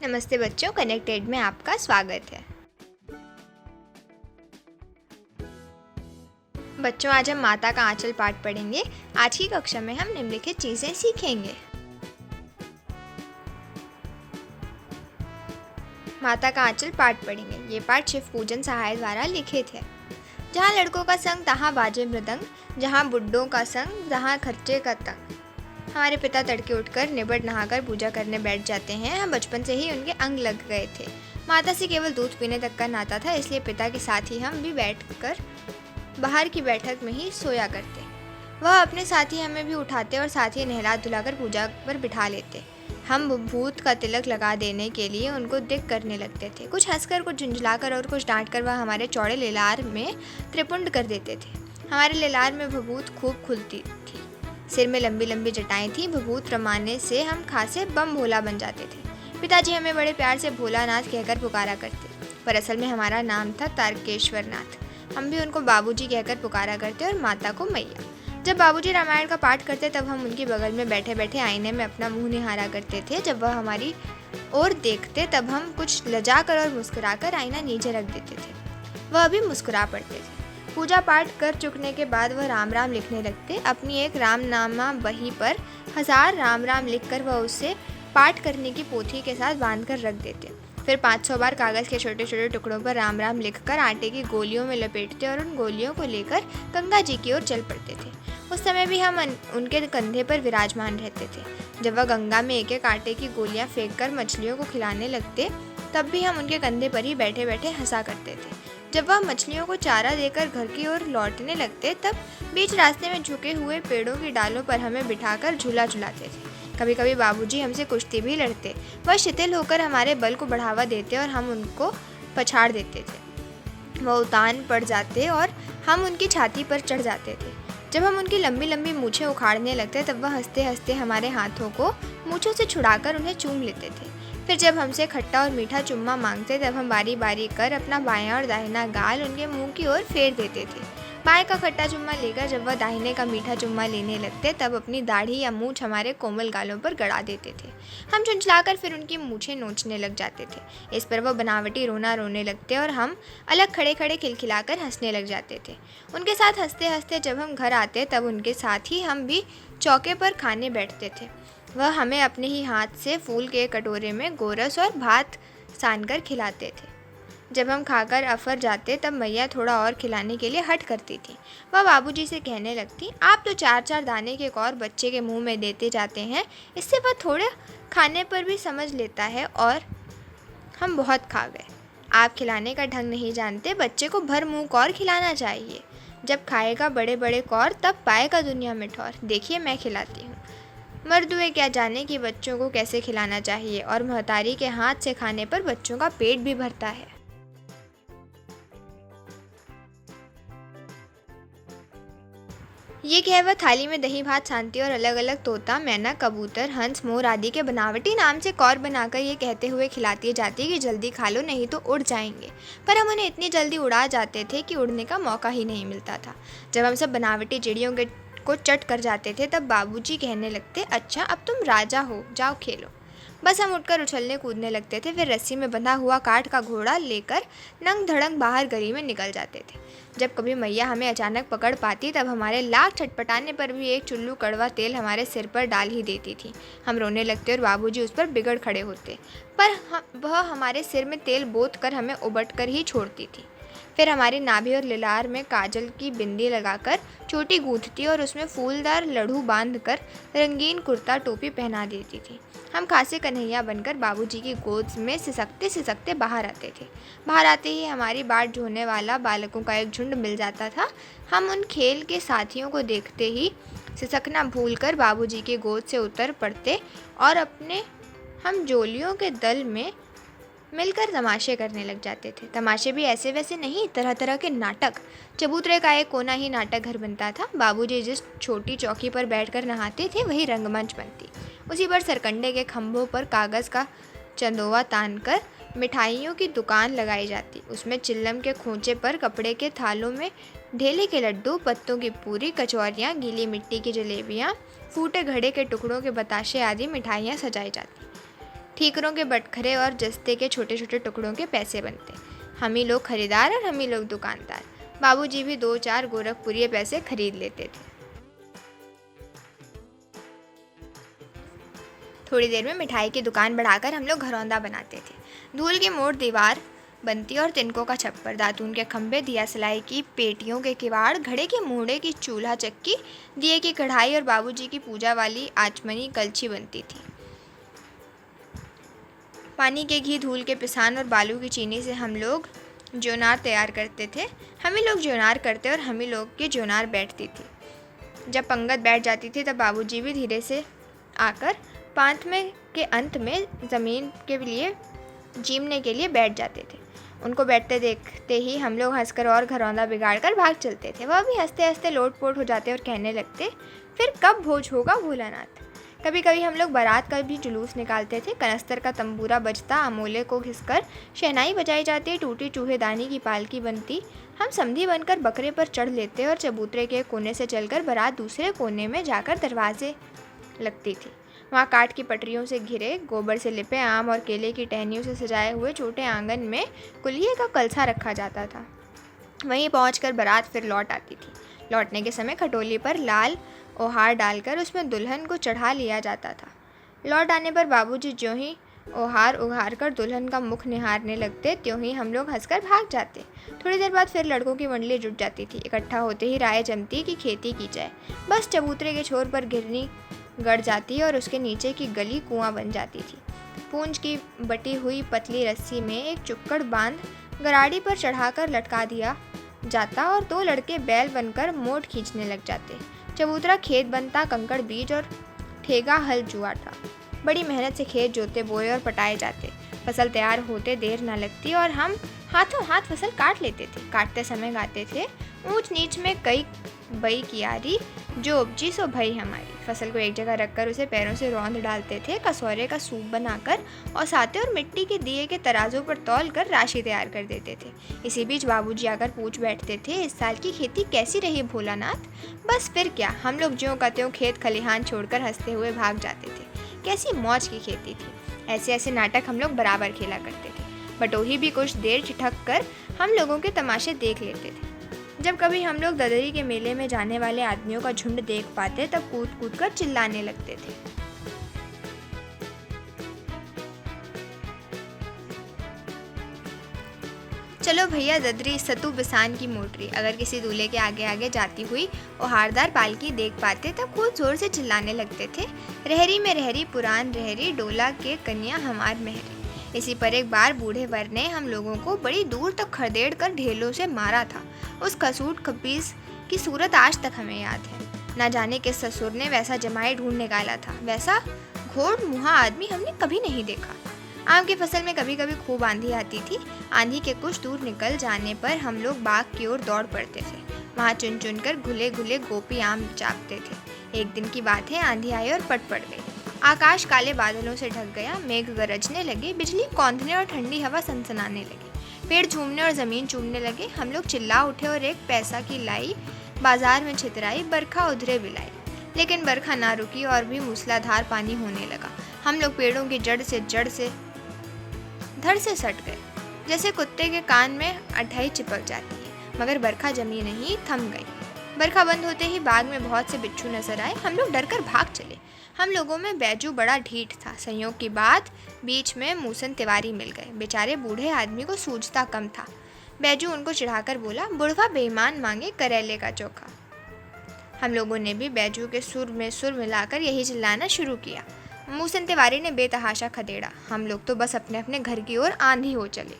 नमस्ते बच्चों, कनेक्टेड में आपका स्वागत है। बच्चों, आज हम माता का आंचल पाठ पढ़ेंगे। आज की कक्षा में हम निम्नलिखित चीजें सीखेंगे। माता का आंचल पाठ पढ़ेंगे। ये पाठ शिव पूजन सहाय द्वारा लिखित है। जहाँ लड़कों का संग तहाँ बाजे मृदंग, जहाँ बुड्ढों का संग तहाँ खर्चे का तंग। हमारे पिता तड़के उठकर निबड़ नहाकर पूजा करने बैठ जाते हैं। हम बचपन से ही उनके अंग लग गए थे। माता से केवल दूध पीने तक का नाता था, इसलिए पिता के साथ ही हम भी बैठकर बाहर की बैठक में ही सोया करते। वह अपने साथ ही हमें भी उठाते और साथ ही नहला धुलाकर पूजा पर बिठा लेते। हम भूत का तिलक लगा देने के लिए उनको दिक करने लगते थे। कुछ हंसकर, कुछ झुंझलाकर और कुछ डांटकर वह हमारे चौड़े लेलार में त्रिपुंड कर देते थे। हमारे लेलार में भभूत खूब खुलती थी। सिर में लंबी लंबी जटाएं थी। भभूत रमाने से हम खासे बम भोला बन जाते थे। पिताजी हमें बड़े प्यार से भोलानाथ कहकर पुकारा करते, पर असल में हमारा नाम था तारकेश्वर नाथ। हम भी उनको बाबूजी कहकर पुकारा करते और माता को मैया। जब बाबूजी रामायण का पाठ करते तब हम उनके बगल में बैठे बैठे आईने में अपना मुंह निहारा करते थे। जब वह हमारी ओर देखते तब हम कुछ लजाकर और मुस्कुराकर आईना नीचे रख देते थे। वह भी मुस्कुरा पड़ते थे। पूजा पाठ कर चुकने के बाद वह राम राम लिखने लगते। अपनी एक रामनामा बही पर 1000 राम राम लिखकर वह उसे पाठ करने की पोथी के साथ बांधकर रख देते। फिर 500 बार कागज़ के छोटे छोटे टुकड़ों पर राम राम लिखकर आटे की गोलियों में लपेटते और उन गोलियों को लेकर गंगा जी की ओर चल पड़ते थे। उस समय भी हम उनके कंधे पर विराजमान रहते थे। जब वह गंगा में एक एक आटे की गोलियां फेंककर मछलियों को खिलाने लगते तब भी हम उनके कंधे पर ही बैठे बैठे हंसा करते थे। जब वह मछलियों को चारा देकर घर की ओर लौटने लगते तब बीच रास्ते में झुके हुए पेड़ों की डालों पर हमें बिठाकर झूला झुलाते थे। कभी कभी बाबूजी हमसे कुश्ती भी लड़ते। वह शिथिल होकर हमारे बल को बढ़ावा देते और हम उनको पछाड़ देते थे। वह उतान पड़ जाते और हम उनकी छाती पर चढ़ जाते थे। जब हम उनकी लंबी लंबी मूछें उखाड़ने लगते तब वह हंसते हंसते हमारे हाथों को मूछों से छुड़ाकर उन्हें चूम लेते थे। फिर जब हमसे खट्टा और मीठा चुम्मा मांगते तब हम बारी बारी कर अपना बायां और दाहिना गाल उनके मुंह की ओर फेर देते थे। बाएं का खट्टा चुम्मा लेकर जब वह दाहिने का मीठा चुम्मा लेने लगते तब अपनी दाढ़ी या मूछ हमारे कोमल गालों पर गड़ा देते थे। हम चुंचलाकर फिर उनकी मूछें नोचने लग जाते थे। इस पर वह बनावटी रोना रोने लगते और हम अलग खड़े खड़े खिलखिलाकर हंसने लग जाते थे। उनके साथ हंसते हंसते जब हम घर आते तब उनके साथ ही हम भी चौके पर खाने बैठते थे। वह हमें अपने ही हाथ से फूल के कटोरे में गोरस और भात सानकर खिलाते थे। जब हम खाकर अफर जाते तब मैया थोड़ा और खिलाने के लिए हट करती थी। वह बाबूजी से कहने लगती, आप तो 4-4 दाने के और बच्चे के मुंह में देते जाते हैं, इससे वह थोड़े खाने पर भी समझ लेता है। और हम बहुत खा गए। आप खिलाने का ढंग नहीं जानते, बच्चे को भर मुंह कौर खिलाना चाहिए। जब खाएगा बड़े बड़े कौर तब पाएगा दुनिया में ठौर। देखिए मैं खिलाती हूँ। मर्द हुए क्या जाने कि बच्चों को कैसे खिलाना चाहिए, और महतारी के हाथ से खाने पर बच्चों का पेट भी भरता है। ये कह वह थाली में दही भात सानती और अलग अलग तोता, मैना, कबूतर, हंस, मोर आदि के बनावटी नाम से कौर बनाकर ये कहते हुए खिलाती जाती कि जल्दी खा लो नहीं तो उड़ जाएंगे। पर हम उन्हें इतनी जल्दी उड़ा जाते थे कि उड़ने का मौका ही नहीं मिलता था। जब हम सब बनावटी चिड़ियों को चट कर जाते थे तब बाबूजी कहने लगते, अच्छा अब तुम राजा हो, जाओ खेलो। बस हम उठकर उछलने कूदने लगते थे। फिर रस्सी में बंधा हुआ काठ का घोड़ा लेकर नंग धड़ंग बाहर गली में निकल जाते थे। जब कभी मैया हमें अचानक पकड़ पाती तब हमारे लाख छटपटाने पर भी एक चुल्लू कड़वा तेल हमारे सिर पर डाल ही देती थी। हम रोने लगते और बाबूजी उस पर बिगड़ खड़े होते, पर वह हमारे सिर में तेल बोत कर हमें उबट कर ही छोड़ती थी। फिर हमारी नाभि और लिलार में काजल की बिंदी लगाकर चोटी गूंथती और उसमें फूलदार लड्डू बांधकर रंगीन कुर्ता टोपी पहना देती थी। हम खासे कन्हैया बनकर बाबूजी की गोद में सिसकते सिसकते बाहर आते थे। बाहर आते ही हमारी बाट जोहने वाला बालकों का एक झुंड मिल जाता था। हम उन खेल के साथियों को देखते ही सिसकना भूलकर बाबूजी की गोद से उतर पड़ते और अपने हम जोलियों के दल में मिलकर तमाशे करने लग जाते थे। तमाशे भी ऐसे वैसे नहीं, तरह तरह के नाटक। चबूतरे का एक कोना ही नाटक घर बनता था। बाबूजी जिस छोटी चौकी पर बैठकर नहाते थे वही रंगमंच बनती। उसी पर सरकंडे के खंभों पर कागज़ का चंदोवा तानकर मिठाइयों की दुकान लगाई जाती। उसमें चिल्लम के खोंचे पर कपड़े के थालों में ढेले के लड्डू, पत्तों की पूरी, कचौरियाँ, गीली मिट्टी की जलेबियाँ, फूटे घड़े के टुकड़ों के बताशे आदि मिठाइयाँ सजाई जाती। ठीकरों के बटखरे और जस्ते के छोटे छोटे टुकड़ों के पैसे बनते। हम ही लोग खरीदार और हम ही लोग दुकानदार। बाबूजी भी 2-4 गोरखपुरी पैसे खरीद लेते थे। थोड़ी देर में मिठाई की दुकान बढ़ाकर हम लोग घरौंदा बनाते थे। धूल की मोड़ दीवार बनती और तिनकों का छप्पर, दातून के खंभे, दिया सिलाई की पेटियों के किवाड़, घड़े के मूढ़े की चूल्हा चक्की, दिए की कढ़ाई और बाबूजी की पूजा वाली आचमनी कलछी बनती थी। पानी के घी, धूल के पिसान और बालू की चीनी से हम लोग जोनार तैयार करते थे। हम ही लोग जोनार करते और हम ही लोग की जोनार बैठती थी। जब पंगत बैठ जाती थी तब बाबूजी भी धीरे से आकर पांथवे के अंत में ज़मीन के लिए जीमने के लिए बैठ जाते थे। उनको बैठते देखते ही हम लोग हंसकर और घरौंदा बिगाड़ कर भाग चलते थे। वह भी हंसते हंसते लोटपोट हो जाते और कहने लगते, फिर कब भोज होगा भोलानाथ। कभी कभी हम लोग बारात का भी जुलूस निकालते थे। कनस्तर का तंबूरा बजता, अमोले को घिसकर शहनाई बजाई जाती, टूटी चूहेदानी की पालकी बनती। हम समधी बनकर बकरे पर चढ़ लेते और चबूतरे के कोने से चलकर बारात दूसरे कोने में जाकर दरवाजे लगती थी। वहाँ काठ की पटरियों से घिरे, गोबर से लिपे, आम और केले की टहनियों से सजाए हुए छोटे आंगन में कुल्हिए का कलसा रखा जाता था। वहीं पहुंचकर बारात फिर लौट आती थी। लौटने के समय खटोली पर लाल ओहार डालकर उसमें दुल्हन को चढ़ा लिया जाता था। लौट आने पर बाबूजी ज्यों ही ओहार उघार कर दुल्हन का मुख निहारने लगते, त्यों ही हम लोग हंसकर भाग जाते। थोड़ी देर बाद फिर लड़कों की मंडली जुट जाती थी। इकट्ठा होते ही राय जमती कि खेती की जाए। बस चबूतरे के छोर पर घिरनी गड़ जाती और उसके नीचे की गली कुआं बन जाती थी। पूंज की बटी हुई पतली रस्सी में एक चुक्कड़ बांध गराड़ी पर चढ़ाकर लटका दिया जाता और 2 लड़के बैल बनकर मोट खींचने लग जाते। चबूतरा खेत बनता, कंकड़ बीज और ठेगा हल जुआ था। बड़ी मेहनत से खेत जोते, बोए और पटाए जाते। फसल तैयार होते देर न लगती और हम हाथों हाथ फसल काट लेते थे। काटते समय गाते थे, ऊंच नीच में कई बई कियारी, जो उपजी सो भई हमारी। फसल को एक जगह रखकर उसे पैरों से रौंद डालते थे। कसौरे का सूप बनाकर और साथे और मिट्टी के दिए के तराजों पर तौल कर राशि तैयार कर देते थे। इसी बीच बाबूजी आकर पूछ बैठते थे, इस साल की खेती कैसी रही भोलानाथ। बस फिर क्या, हम लोग ज्यों का त्यों खेत खलिहान छोड़कर हंसते हुए भाग जाते थे। कैसी मौज की खेती थी। ऐसे ऐसे नाटक हम लोग बराबर खेला करते थे। बटोही भी कुछ देर ठिठक कर हम लोगों के तमाशे देख लेते थे। जब कभी हम लोग ददरी के मेले में जाने वाले आदमियों का झुंड देख पाते तब कूद कूद कर चिल्लाने लगते थे। चलो भैया ददरी सतु बिसान की मोटरी। अगर किसी दूल्हे के आगे आगे जाती हुई ओहारदार पालकी देख पाते तब खूब जोर से चिल्लाने लगते थे, रहरी में रहरी पुरान रहरी, डोला के कन्या हमार मेहरी। इसी पर एक बार बूढ़े वर ने हम लोगों को बड़ी दूर तक खदेड़ कर ढेलों से मारा था। उस खसूट खबीस की सूरत आज तक हमें याद है। ना जाने किस ससुर ने वैसा जमाई ढूंढ निकाला था। वैसा घोड़ मुहा आदमी हमने कभी नहीं देखा। आम की फसल में कभी कभी खूब आंधी आती थी। आंधी के कुछ दूर निकल जाने पर हम लोग बाग की ओर दौड़ पड़ते थे। वहाँ चुन चुन कर घुले घुले गोपी आम चापते थे। एक दिन की बात है, आंधी आई और पट पड़ गई। आकाश काले बादलों से ढक गया। मेघ गरजने लगे, बिजली कौंधने और ठंडी हवा सनसनाने लगी। पेड़ झूमने और ज़मीन चूमने लगे। हम लोग चिल्ला उठे और 1 पैसा की लाई बाजार में छितराई। बरखा उधरे बिलाई, लेकिन बरखा ना रुकी और भी मूसलाधार पानी होने लगा। हम लोग पेड़ों की जड़ से धड़ से सट गए, जैसे कुत्ते के कान में अठाई चिपक जाती है। मगर बरखा जमी नहीं, थम गई। बरखा बंद होते ही बाग में बहुत से बिच्छू नजर आए। हम लोग डरकर भाग चले। हम लोगों में बैजू बड़ा ढीठ था। संयोग की बात, बीच में मूसन तिवारी मिल गए। बेचारे बूढ़े आदमी को सूझता कम था। बैजू उनको चिढ़ाकर बोला, बुढ़वा बेईमान मांगे करेले का चोखा। हम लोगों ने भी बैजू के सुर में सुर मिलाकर यही चिल्लाना शुरू किया। मूसन तिवारी ने बेतहाशा खदेड़ा। हम लोग तो बस अपने अपने घर की ओर आंधी हो चले।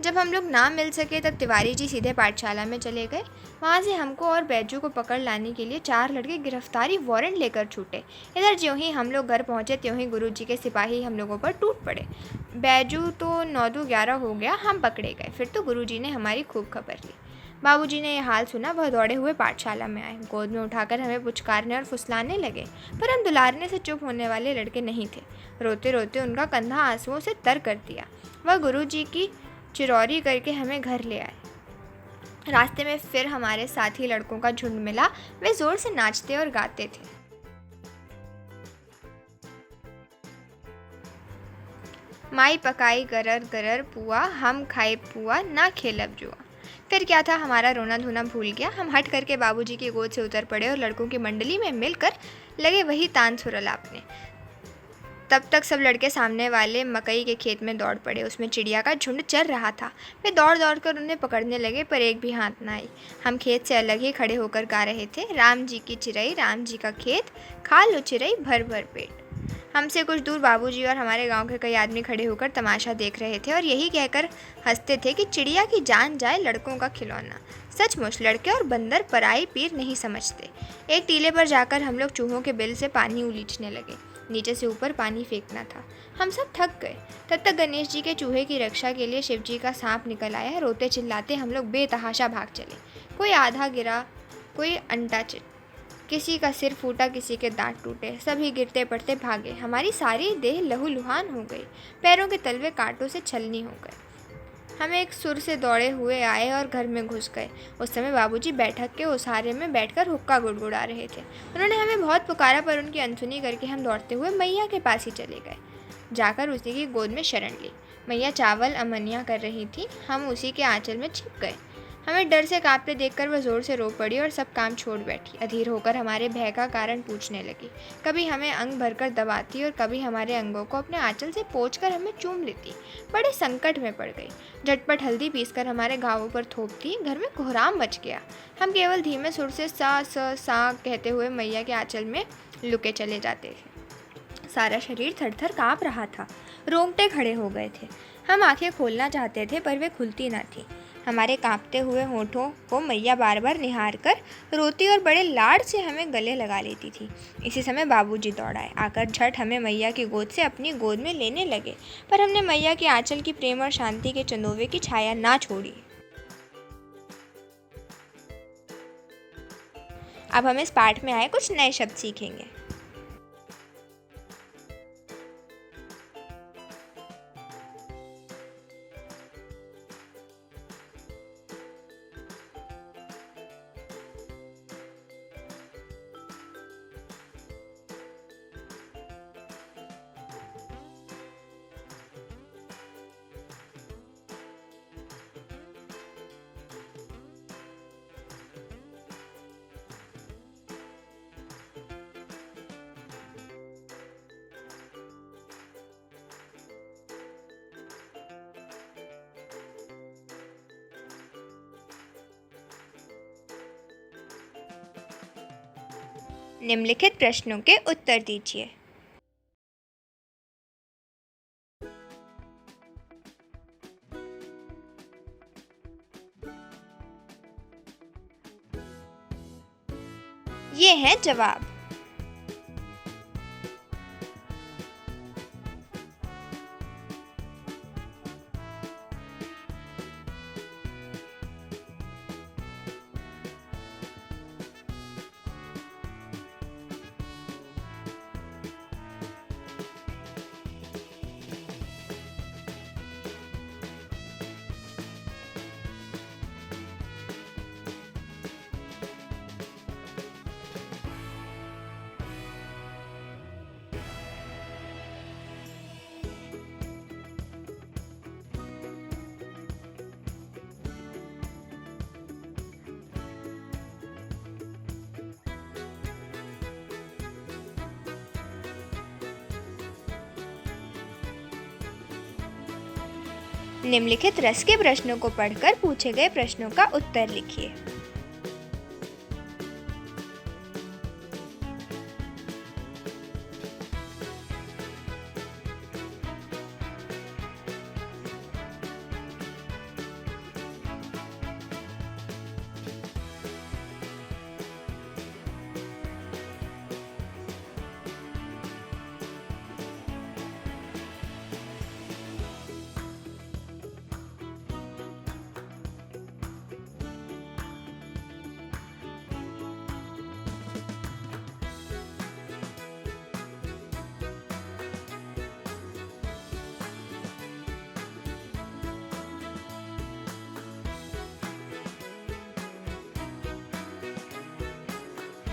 जब हम लोग ना मिल सके तब तिवारी जी सीधे पाठशाला में चले गए। वहाँ से हमको और बैजू को पकड़ लाने के लिए 4 लड़के गिरफ्तारी वारंट लेकर छूटे। इधर ज्यों ही हम लोग घर पहुँचे त्यों ही गुरुजी के सिपाही हम लोगों पर टूट पड़े। बैजू तो 9-11 हो गया, हम पकड़े गए। फिर तो गुरुजी ने हमारी खूब खबर ली। बाबूजी ने यह हाल सुना, वह दौड़े हुए पाठशाला में आए। गोद में उठाकर हमें पुचकारने और फुसलाने लगे, पर हम दुलारने से चुप होने वाले लड़के नहीं थे। रोते रोते उनका कंधा आंसुओं से तर कर दिया। वह गुरुजी की चिरौरी करके हमें घर ले आए। रास्ते में फिर हमारे साथी लड़कों का झुंड मिला। वे जोर से नाचते और गाते थे। माई पकाई गरर गरर पुआ, हम खाए पुआ ना खेलब जुआ। फिर क्या था, हमारा रोना धोना भूल गया। हम हट करके बाबूजी की गोद से उतर पड़े और लड़कों की मंडली में मिलकर लगे वही तान सुरलापने। तब तक सब लड़के सामने वाले मकई के खेत में दौड़ पड़े। उसमें चिड़िया का झुंड चल रहा था। वे दौड़ दौड़ कर उन्हें पकड़ने लगे, पर एक भी हाथ न आई। हम खेत से अलग ही खड़े होकर गा रहे थे, राम जी की चिरई राम जी का खेत, खा लो चिरई भर भर पेट। हमसे कुछ दूर बाबूजी और हमारे गांव के कई आदमी खड़े होकर तमाशा देख रहे थे और यही कहकर हंसते थे कि चिड़िया की जान जाए लड़कों का खिलौना। सचमुच लड़के और बंदर पराई पीर नहीं समझते। एक टीले पर जाकर हम लोग चूहों के बिल से पानी उलीचने लगे। नीचे से ऊपर पानी फेंकना था। हम सब थक गए। तब तक गणेश जी के चूहे की रक्षा के लिए शिव जी का सांप निकल आया। रोते चिल्लाते हम लोग बेतहाशा भाग चले। कोई आधा गिरा, कोई अंटा चिट, किसी का सिर फूटा, किसी के दांत टूटे। सभी गिरते पड़ते भागे। हमारी सारी देह लहूलुहान हो गई। पैरों के तलवे कांटों से छलनी हो गए। हम एक सुर से दौड़े हुए आए और घर में घुस गए। उस समय बाबूजी बैठक के उसारे में बैठकर हुक्का गुड़गुड़ा रहे थे। उन्होंने हमें बहुत पुकारा, पर उनकी अनसुनी करके हम दौड़ते हुए मैया के पास ही चले गए। जाकर उसी की गोद में शरण ली। मैया चावल अमनिया कर रही थी। हम उसी के आंचल में छिप गए। हमें डर से कांपते देखकर वह जोर से रो पड़ी और सब काम छोड़ बैठी। अधीर होकर हमारे भय का कारण पूछने लगी। कभी हमें अंग भरकर दबाती और कभी हमारे अंगों को अपने आंचल से पोंछकर हमें चूम लेती। बड़े संकट में पड़ गई। झटपट हल्दी पीसकर हमारे घावों पर थोपती। घर में कोहराम मच गया। हम केवल धीमे सुर से सा कहते हुए मैया के आंचल में लुके चले जाते थे। सारा शरीर थरथर काँप रहा था। रोंगटे खड़े हो गए थे। हम आंखें खोलना चाहते थे, पर वे खुलती न थी। हमारे कांपते हुए होठों को मैया बार बार निहार कर रोती और बड़े लाड से हमें गले लगा लेती थी। इसी समय बाबूजी दौड़ आए। आकर झट हमें मैया की गोद से अपनी गोद में लेने लगे, पर हमने मैया के आंचल की प्रेम और शांति के चंदोवे की छाया ना छोड़ी। अब हम इस पाठ में आए कुछ नए शब्द सीखेंगे। निम्नलिखित प्रश्नों के उत्तर दीजिए। ये हैं जवाब। निम्नलिखित रस के प्रश्नों को पढ़कर पूछे गए प्रश्नों का उत्तर लिखिए।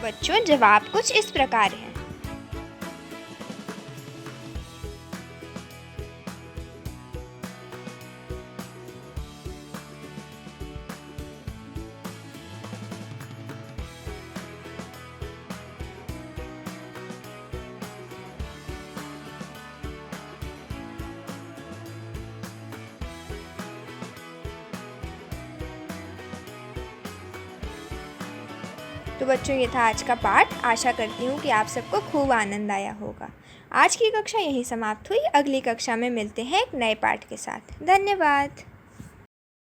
बच्चों, जवाब कुछ इस प्रकार हैं। तो बच्चों, ये था आज का पाठ। आशा करती हूँ कि आप सबको खूब आनंद आया होगा। आज की कक्षा यहीं समाप्त हुई। अगली कक्षा में मिलते हैं एक नए पाठ के साथ। धन्यवाद।